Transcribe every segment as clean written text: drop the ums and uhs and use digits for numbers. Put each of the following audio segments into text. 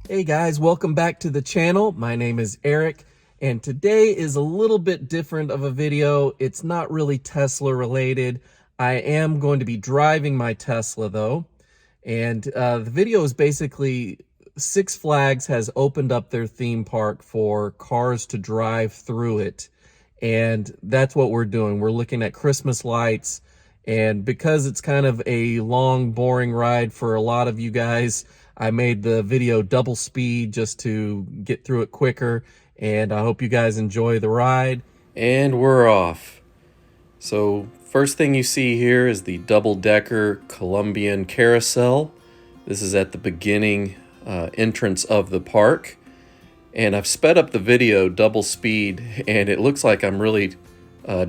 Hey guys, welcome back to the channel. My name is Eric, and today is a little bit different of a video. It's not really Tesla related. I am going to be driving my Tesla though, and the video is basically Six Flags has opened up their theme park for cars to drive through it, and that's what we're doing. We're looking at Christmas lights, and because it's kind of a long, boring ride for a lot of you guys, I made the video double speed just to get through it quicker, and I hope you guys enjoy the ride. And we're off. So first thing you see here is the double-decker Colombian carousel. This is at the beginning entrance of the park. And I've sped up the video double speed, and it looks like I'm really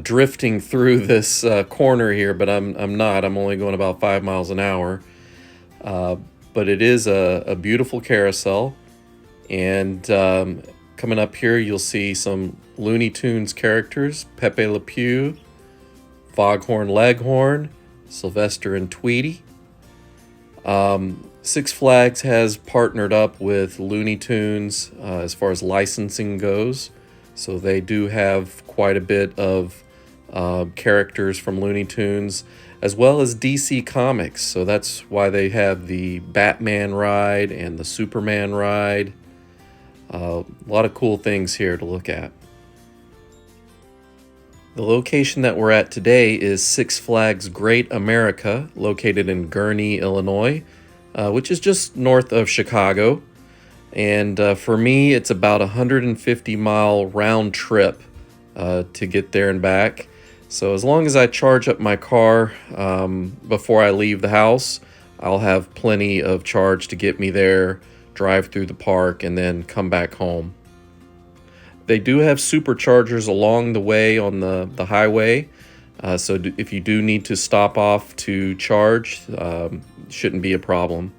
drifting through this corner here, but I'm not. I'm only going about 5 miles an hour. But it is a beautiful carousel, and coming up here you'll see some Looney Tunes characters: Pepe Le Pew, Foghorn Leghorn, Sylvester and Tweety. Six Flags has partnered up with Looney Tunes as far as licensing goes, so they do have quite a bit of characters from Looney Tunes, as well as DC Comics. So that's why they have the Batman ride and the Superman ride. A lot of cool things here to look at. The location that we're at today is Six Flags Great America, located in Gurnee, Illinois, which is just north of Chicago. And for me, it's about a 150-mile round trip to get there and back. So as long as I charge up my car before I leave the house, I'll have plenty of charge to get me there, drive through the park, and then come back home. They do have superchargers along the way on the highway, so if you do need to stop off to charge, shouldn't be a problem.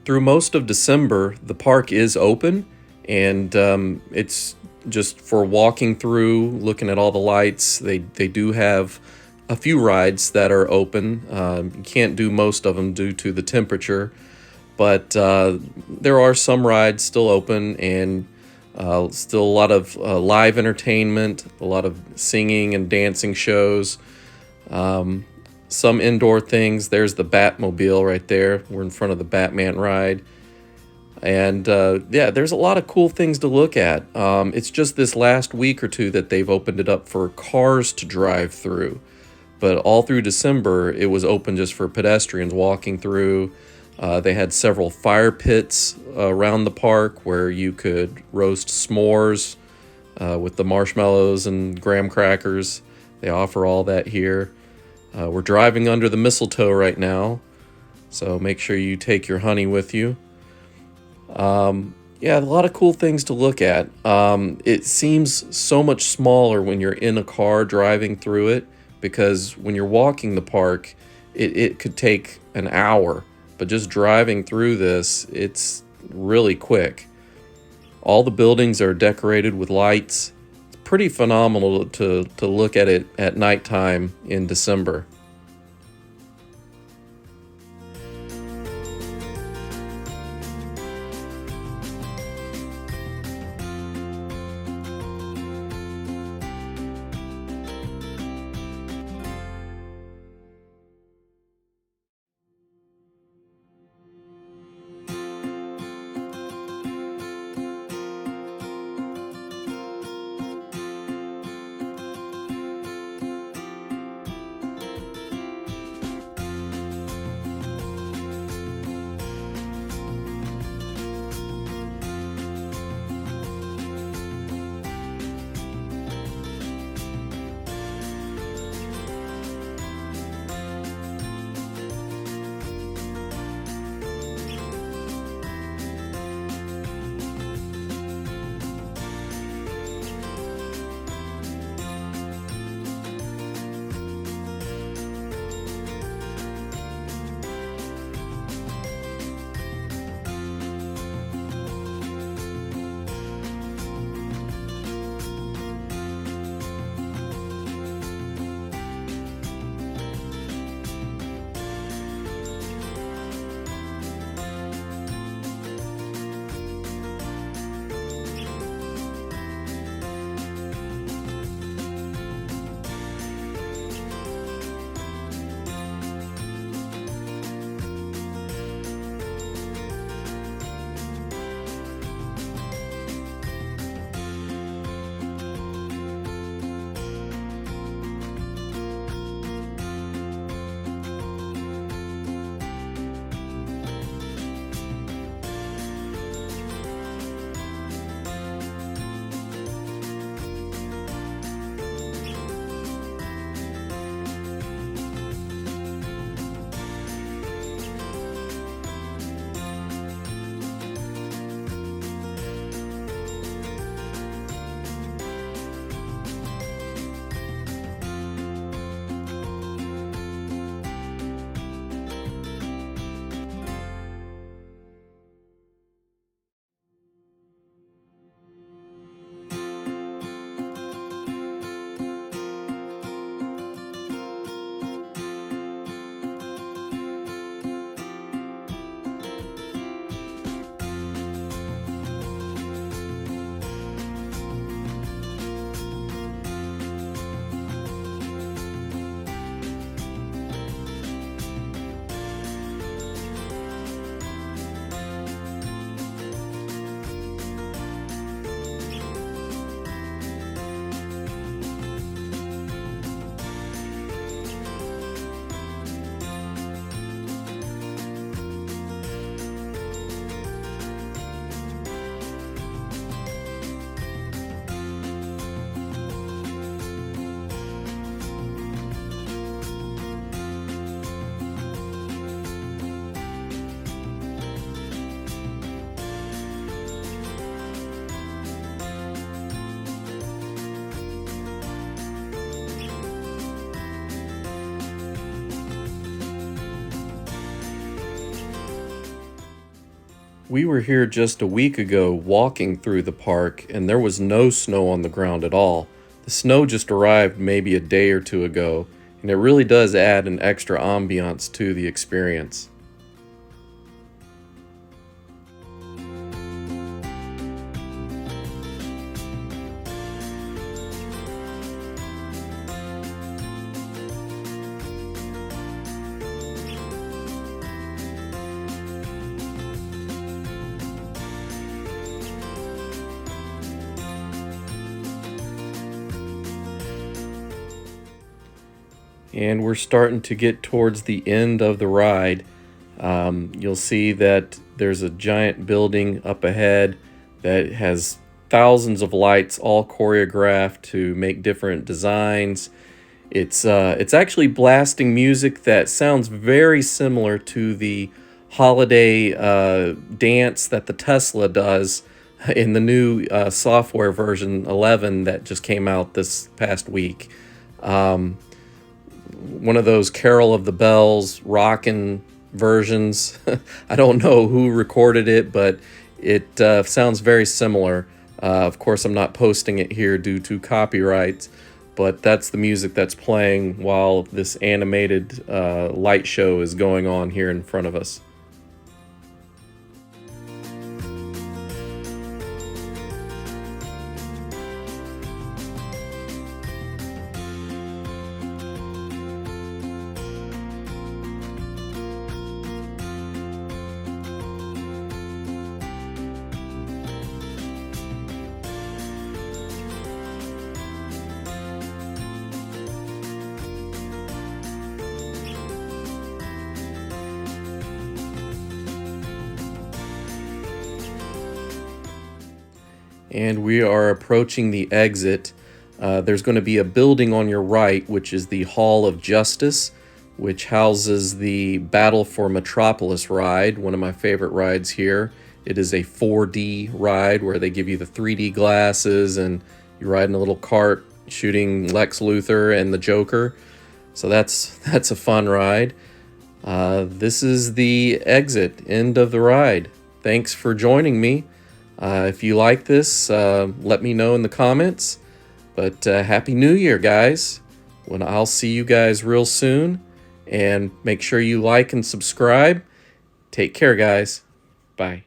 Through most of December, the park is open, and it's just for walking through, looking at all the lights. They do have a few rides that are open. You can't do most of them due to the temperature, but there are some rides still open, and still a lot of live entertainment, a lot of singing and dancing shows. Some indoor things. There's the Batmobile right there. We're in front of the Batman ride. And yeah, there's a lot of cool things to look at. It's just this last week or two that they've opened it up for cars to drive through. But all through December, it was open just for pedestrians walking through. They had several fire pits around the park where you could roast s'mores with the marshmallows and graham crackers. They offer all that here. We're driving under the mistletoe right now, so make sure you take your honey with you. Yeah, a lot of cool things to look at. It seems so much smaller when you're in a car driving through it, because when you're walking the park, it could take an hour, but just driving through this, it's really quick. All the buildings are decorated with lights. Pretty phenomenal to look at it at nighttime in December. We were here just a week ago walking through the park, and there was no snow on the ground at all. The snow just arrived maybe a day or two ago, and it really does add an extra ambiance to the experience. And we're starting to get towards the end of the ride. You'll see that there's a giant building up ahead that has thousands of lights all choreographed to make different designs. It's actually blasting music that sounds very similar to the holiday dance that the Tesla does in the new software version 11 that just came out this past week. One of those Carol of the Bells rockin' versions. I don't know who recorded it, but it sounds very similar. Of course, I'm not posting it here due to copyright, but that's the music that's playing while this animated light show is going on here in front of us. And we are approaching the exit. There's going to be a building on your right, which is the Hall of Justice, which houses the Battle for Metropolis ride, one of my favorite rides here. It is a 4D ride where they give you the 3D glasses and you ride in a little cart shooting Lex Luthor and the Joker. So that's a fun ride. This is the exit, end of the ride. Thanks for joining me. If you like this, let me know in the comments. But Happy New Year, guys. I'll see you guys real soon. And make sure you like and subscribe. Take care, guys. Bye.